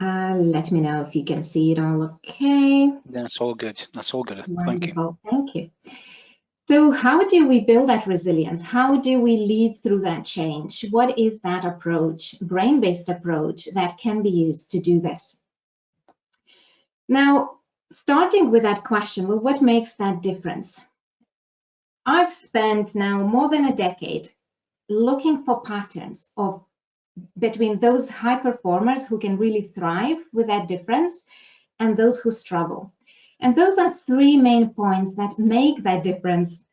Let me know if you can see it all okay. That's all good. That's all good. Wonderful. Thank you. So how do we build that resilience? How do we lead through that change? What is that approach, brain-based approach, that can be used to do this? Now, starting with that question, well, what makes that difference? I've spent now more than a decade looking for patterns of between those high performers who can really thrive with that difference and those who struggle. And those are three main points that make that difference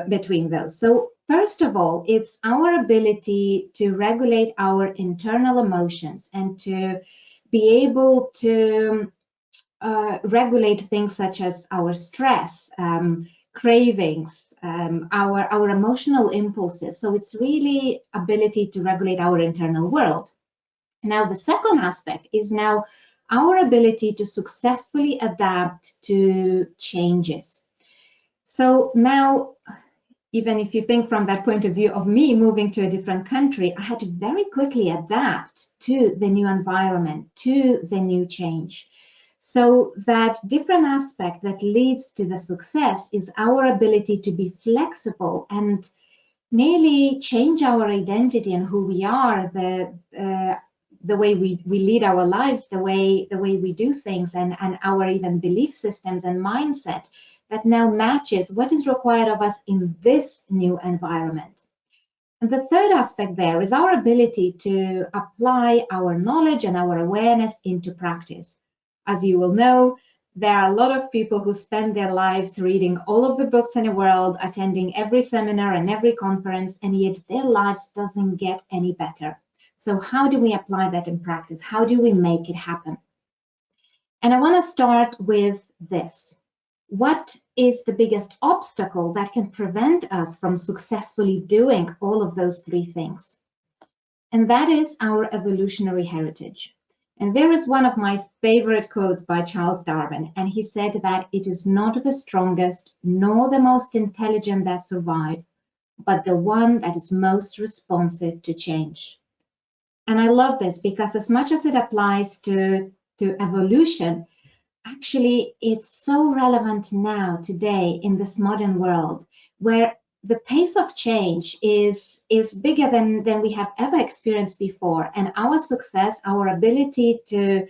between those. So first of all, it's our ability to regulate our internal emotions and to be able to regulate things such as our stress, cravings, our emotional impulses. So it's really ability to regulate our internal world. Now, the second aspect is now our ability to successfully adapt to changes. So now, even if you think from that point of view of me moving to a different country, I had to very quickly adapt to the new environment, to the new change. So that different aspect that leads to the success is our ability to be flexible and nearly change our identity and who we are, the way we lead our lives, the way we do things, and our even belief systems and mindset that now matches what is required of us in this new environment. And the third aspect there is our ability to apply our knowledge and our awareness into practice. As you will know, there are a lot of people who spend their lives reading all of the books in the world, attending every seminar and every conference, and yet their lives doesn't get any better. So how do we apply that in practice? How do we make it happen? And I want to start with this. What is the biggest obstacle that can prevent us from successfully doing all of those three things? And that is our evolutionary heritage. And there is one of my favorite quotes by Charles Darwin, and he said that it is not the strongest nor the most intelligent that survive, but the one that is most responsive to change. And I love this because as much as it applies to evolution, actually it's so relevant now, today, in this modern world, where the pace of change is bigger than we have ever experienced before, and our success, our ability to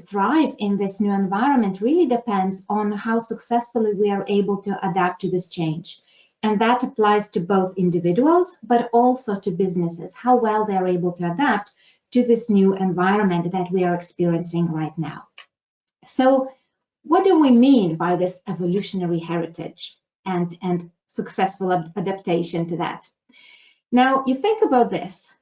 thrive in this new environment really depends on how successfully we are able to adapt to this change. And that applies to both individuals, but also to businesses, how well they're able to adapt to this new environment that we are experiencing right now. So what do we mean by this evolutionary heritage and successful adaptation to that? Now, you think about this.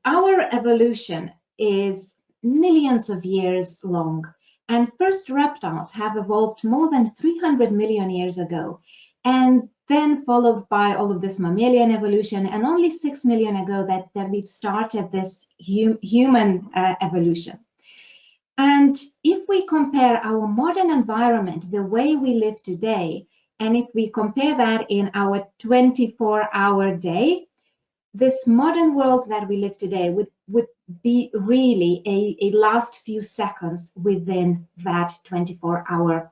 Our evolution is millions of years long, and first reptiles have evolved more than 300 million years ago, and then followed by all of this mammalian evolution, and only 6 million ago that we've started this human evolution. And if we compare our modern environment, the way we live today, and if we compare that in our 24-hour day, this modern world that we live today would be really a last few seconds within that 24-hour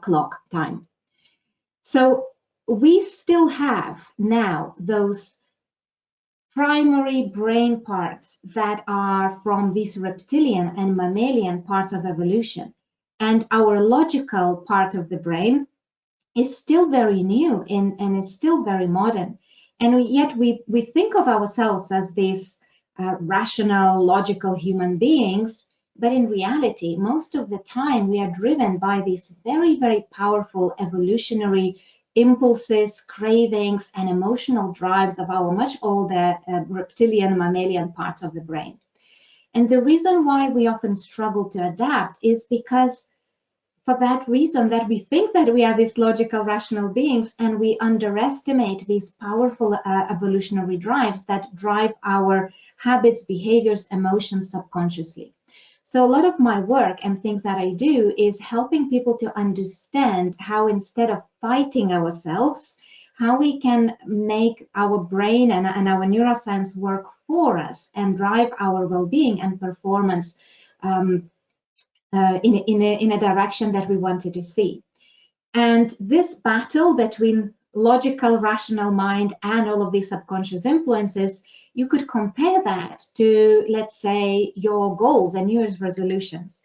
clock time. So we still have now those primary brain parts that are from these reptilian and mammalian parts of evolution. And our logical part of the brain is still very new and is still very modern. And yet we think of ourselves as these rational, logical human beings, but in reality, most of the time we are driven by these very, very powerful evolutionary impulses, cravings, and emotional drives of our much older reptilian, mammalian parts of the brain. And the reason why we often struggle to adapt is because for that reason that we think that we are these logical, rational beings, and we underestimate these powerful evolutionary drives that drive our habits, behaviors, emotions subconsciously. So a lot of my work and things that I do is helping people to understand how instead of fighting ourselves, how we can make our brain and our neuroscience work for us and drive our well-being and performance in a direction that we wanted to see. And this battle between logical, rational mind and all of these subconscious influences, you could compare that to, let's say, your goals and New Year's resolutions.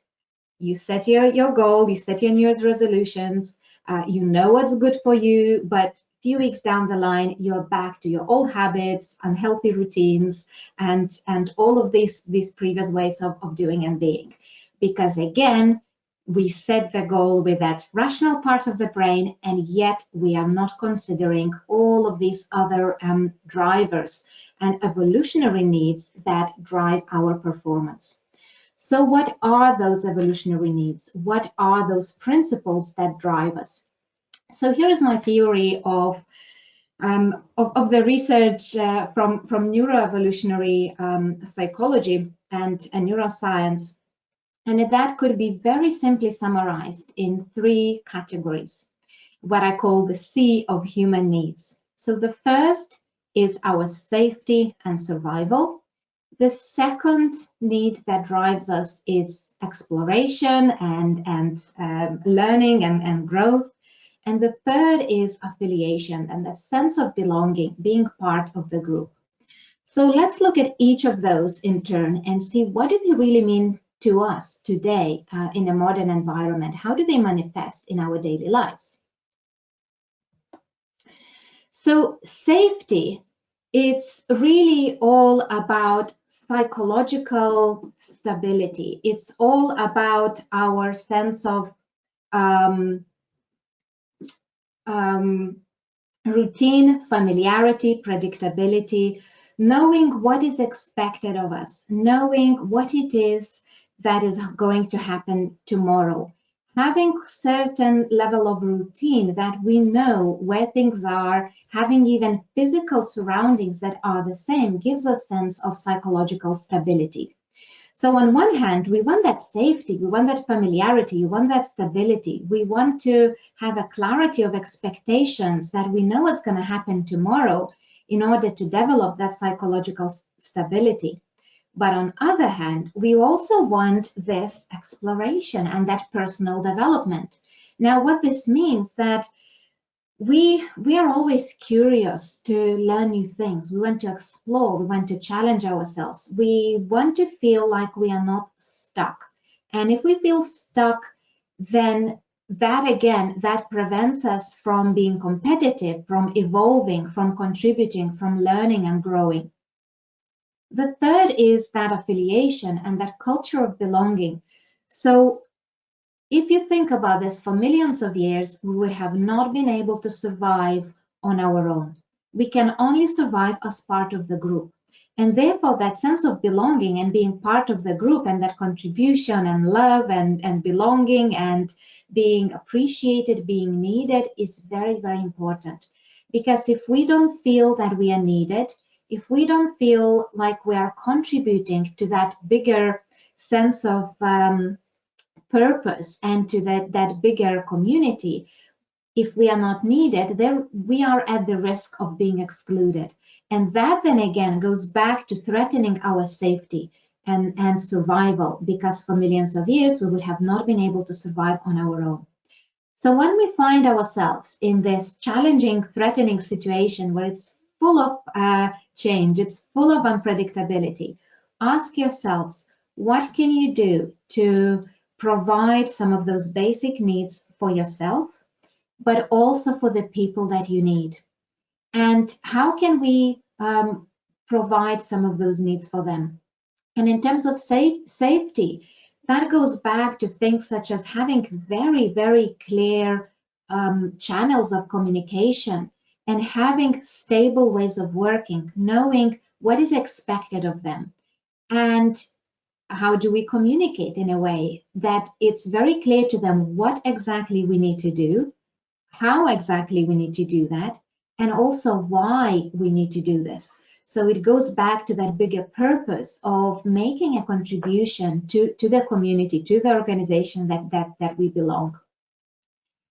You set your goal, you set your New Year's resolutions, you know what's good for you, but a few weeks down the line, you're back to your old habits, unhealthy routines, and all of these previous ways of doing and being. Because again, we set the goal with that rational part of the brain, and yet we are not considering all of these other drivers and evolutionary needs that drive our performance. So what are those evolutionary needs? What are those principles that drive us? So here is my theory of the research from neuroevolutionary psychology and neuroscience. And that could be very simply summarized in 3 categories, what I call the C of human needs. So the first is our safety and survival. The second need that drives us is exploration and learning and growth. And the third is affiliation and that sense of belonging, being part of the group. So let's look at each of those in turn and see what do they really mean to us today in a modern environment. How do they manifest in our daily lives? So safety, it's really all about psychological stability. It's all about our sense of routine, familiarity, predictability, knowing what is expected of us, knowing what it is that is going to happen tomorrow, having certain level of routine that we know where things are, having even physical surroundings that are the same gives a sense of psychological stability. So on one hand, we want that safety, we want that familiarity, we want that stability. We want to have a clarity of expectations that we know what's going to happen tomorrow in order to develop that psychological stability. But on the other hand, we also want this exploration and that personal development. Now, what this means that we are always curious to learn new things. We want to explore. We want to challenge ourselves. We want to feel like we are not stuck. And if we feel stuck, then that prevents us from being competitive, from evolving, from contributing, from learning and growing. The third is that affiliation and that culture of belonging. So if you think about this, for millions of years, we would have not been able to survive on our own. We can only survive as part of the group. And therefore, that sense of belonging and being part of the group and that contribution and love and belonging and being appreciated, being needed is very, very important. Because if we don't feel that we are needed, if we don't feel like we are contributing to that bigger sense of purpose and to that bigger community, if we are not needed, then we are at the risk of being excluded. And that then again goes back to threatening our safety and survival, because for millions of years we would have not been able to survive on our own. So when we find ourselves in this challenging, threatening situation where it's full of change, it's full of unpredictability, ask yourselves, what can you do to provide some of those basic needs for yourself, but also for the people that you need? And how can we provide some of those needs for them? And in terms of safety, that goes back to things such as having very, very clear channels of communication and having stable ways of working, knowing what is expected of them. And how do we communicate in a way that it's very clear to them what exactly we need to do, how exactly we need to do that, and also why we need to do this. So it goes back to that bigger purpose of making a contribution to the community, to the organization that we belong.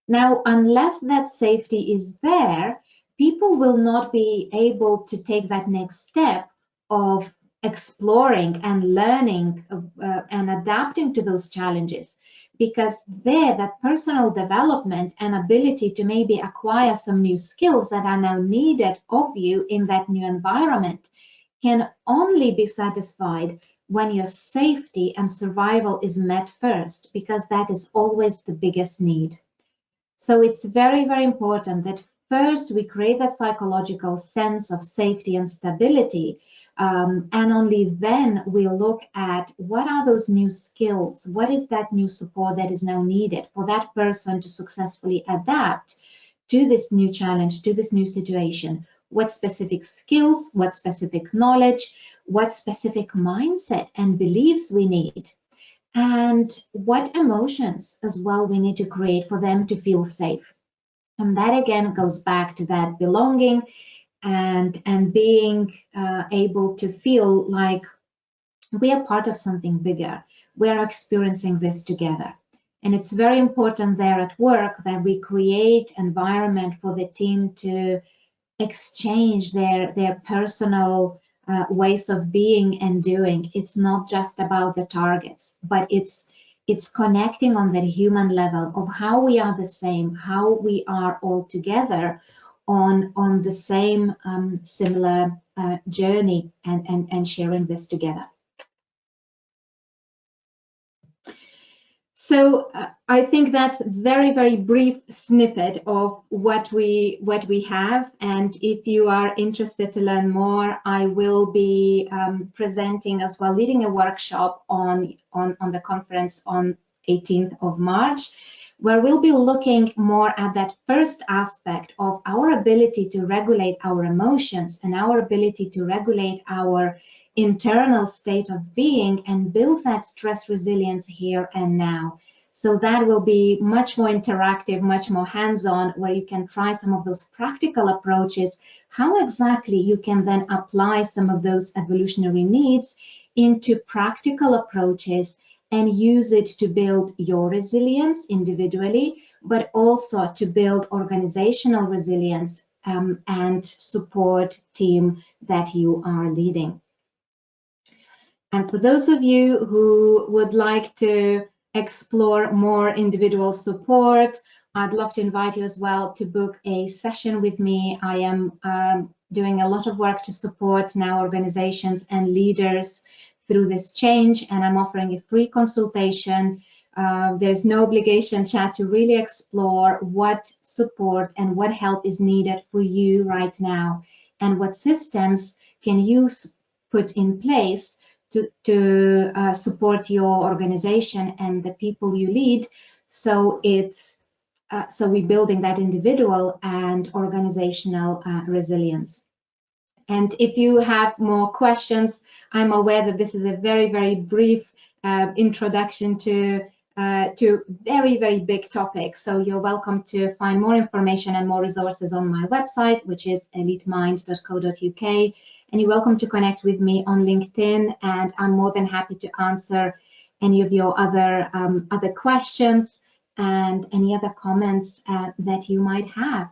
Now, unless that safety is there, people will not be able to take that next step of exploring and learning and adapting to those challenges, because that personal development and ability to maybe acquire some new skills that are now needed of you in that new environment can only be satisfied when your safety and survival is met first, because that is always the biggest need. So it's very, very important that first we create that psychological sense of safety and stability, and only then we look at what are those new skills, what is that new support that is now needed for that person to successfully adapt to this new challenge, to this new situation. What specific skills, what specific knowledge, what specific mindset and beliefs we need, and what emotions as well we need to create for them to feel safe. And that again goes back to that belonging and being able to feel like we are part of something bigger. We are experiencing this together. And it's very important there at work that we create environment for the team to exchange their personal ways of being and doing. It's not just about the targets, but it's connecting on that human level of how we are the same, how we are all together on the same similar journey and sharing this together. So I think that's a very, very brief snippet of what we have. And if you are interested to learn more, I will be presenting as well, leading a workshop on the conference on 18th of March, where we'll be looking more at that first aspect of our ability to regulate our emotions and our ability to regulate our internal state of being and build that stress resilience here and now. So that will be much more interactive, much more hands-on, where you can try some of those practical approaches, how exactly you can then apply some of those evolutionary needs into practical approaches and use it to build your resilience individually, but also to build organizational resilience and support team that you are leading. And for those of you who would like to explore more individual support, I'd love to invite you as well to book a session with me. I am doing a lot of work to support now organizations and leaders through this change, and I'm offering a free consultation. There's no obligation chat to really explore what support and what help is needed for you right now, and what systems can you put in place to support your organization and the people you lead. So we're building that individual and organizational resilience. And if you have more questions, I'm aware that this is a very, very brief introduction to very, very big topics. So you're welcome to find more information and more resources on my website, which is elitemind.co.uk. And you're welcome to connect with me on LinkedIn, and I'm more than happy to answer any of your other questions and any other comments that you might have.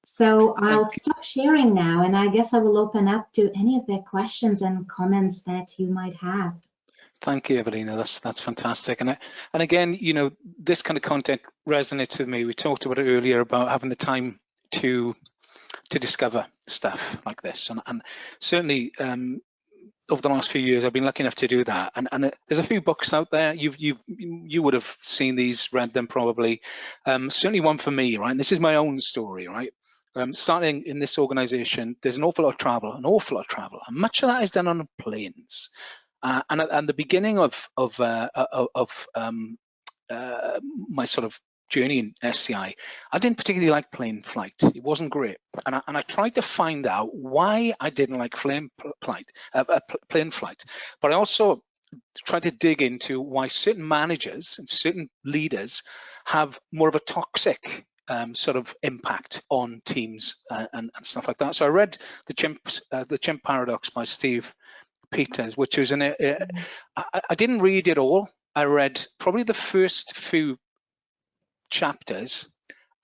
So I'll stop sharing now, and I guess I will open up to any of the questions and comments that you might have. Thank you, Evelina. That's fantastic. And again, you know, this kind of content resonates with me. We talked about it earlier about having the time to discover stuff like this, and certainly over the last few years I've been lucky enough to do that. And there's a few books out there. You would have seen these, read them probably. Certainly one for me, right? And this is my own story, right? Starting in this organization, there's an awful lot of travel, and much of that is done on planes. And at the beginning of my sort of journey in SCI, I didn't particularly like plane flight. It wasn't great, and I tried to find out why I didn't like plane flight. But I also tried to dig into why certain managers and certain leaders have more of a toxic sort of impact on teams and stuff like that. So I read the Chimp Paradox by Steve Peters, which was I didn't read it all. I read probably the first few chapters,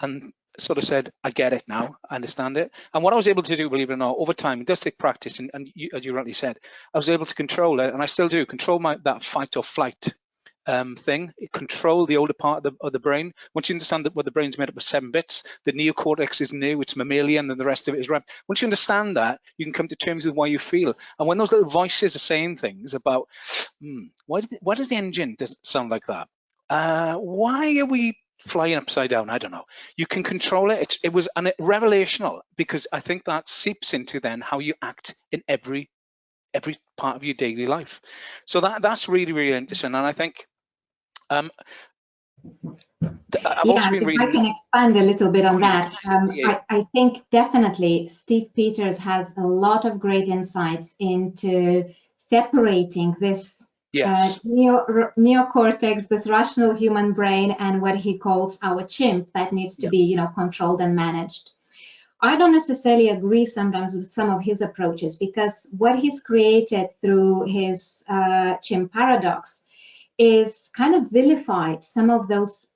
and sort of said, I get it now, I understand it. And what I was able to do, believe it or not, over time, it does take practice, and you, as you rightly said, I was able to control it, and I still do, control that fight or flight thing, control the older part of the brain. Once you understand that what the brain's made up of 7 bits, the neocortex is new, it's mammalian, and the rest of it is rep. Once you understand that, you can come to terms with why you feel. And when those little voices are saying things about, why does the engine sound like that? Why are we flying upside down? I don't know. You can control it. It was revelational, because I think that seeps into then how you act in every part of your daily life. So that's really, really interesting. And I think I've also been reading. If I can expand a little bit on that, I think definitely Steve Peters has a lot of great insights into separating this neocortex, this rational human brain, and what he calls our chimp that needs to be, controlled and managed. I don't necessarily agree sometimes with some of his approaches, because what he's created through his chimp paradox is kind of vilified some of those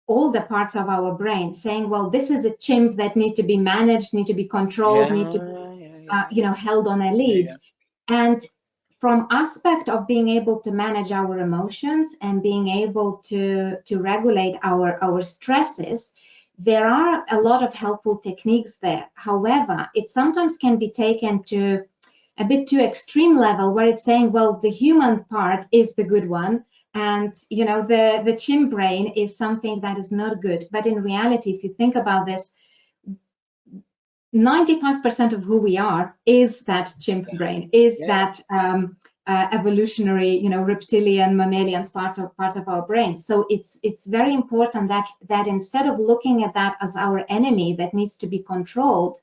older parts of our brain, saying, well, this is a chimp that need to be managed, need to be controlled, need to be, held on a lead. And from aspect of being able to manage our emotions and being able to regulate our stresses, there are a lot of helpful techniques there. However, it sometimes can be taken to a bit too extreme level, where it's saying, well, the human part is the good one, and the chimp brain is something that is not good. But in reality, if you think about this, 95% of who we are is that chimp brain, is that evolutionary, reptilian, mammalian part of our brain. So it's very important that instead of looking at that as our enemy that needs to be controlled,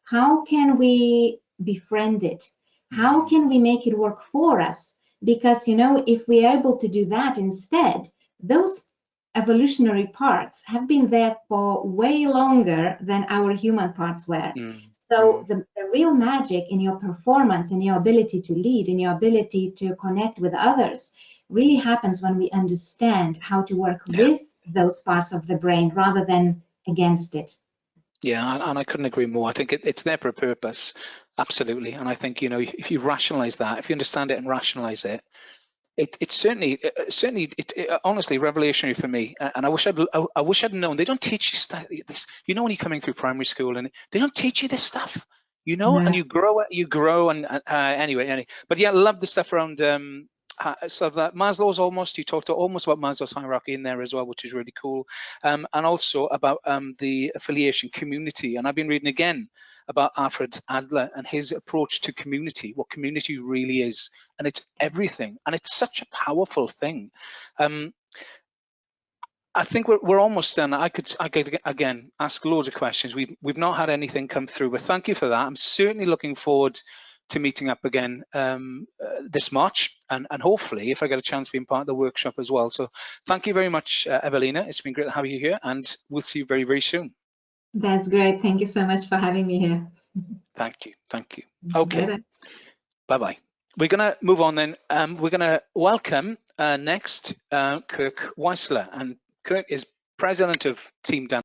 how can we befriend it? How can we make it work for us? Because if we are able to do that instead, those evolutionary parts have been there for way longer than our human parts were. So the real magic in your performance, in your ability to lead, in your ability to connect with others, really happens when we understand how to work with those parts of the brain rather than against it. Yeah, and I couldn't agree more. I think it's there for a purpose, absolutely. And I think, if you rationalize that, if you understand it and rationalize it, it's certainly honestly revolutionary for me. And I wish I'd known. They don't teach you this, when you're coming through primary school, and they don't teach you this stuff, and you grow and anyway. But yeah, I love the stuff around so that Maslow's you talked almost about Maslow's hierarchy in there as well, which is really cool. And also about the affiliation community. And I've been reading again about Alfred Adler and his approach to community, what community really is, and it's everything, and it's such a powerful thing. I think we're almost done. I could again ask loads of questions. We've not had anything come through, but thank you for that. I'm certainly looking forward to meeting up again this March, and hopefully if I get a chance being part of the workshop as well. So thank you very much, Evelina. It's been great to have you here, and we'll see you very, very soon. That's great. Thank you so much for having me here. Thank you. Okay. Bye-bye. We're going to move on then. We're going to welcome next Kirk Weisler, and Kirk is president of Team Dan.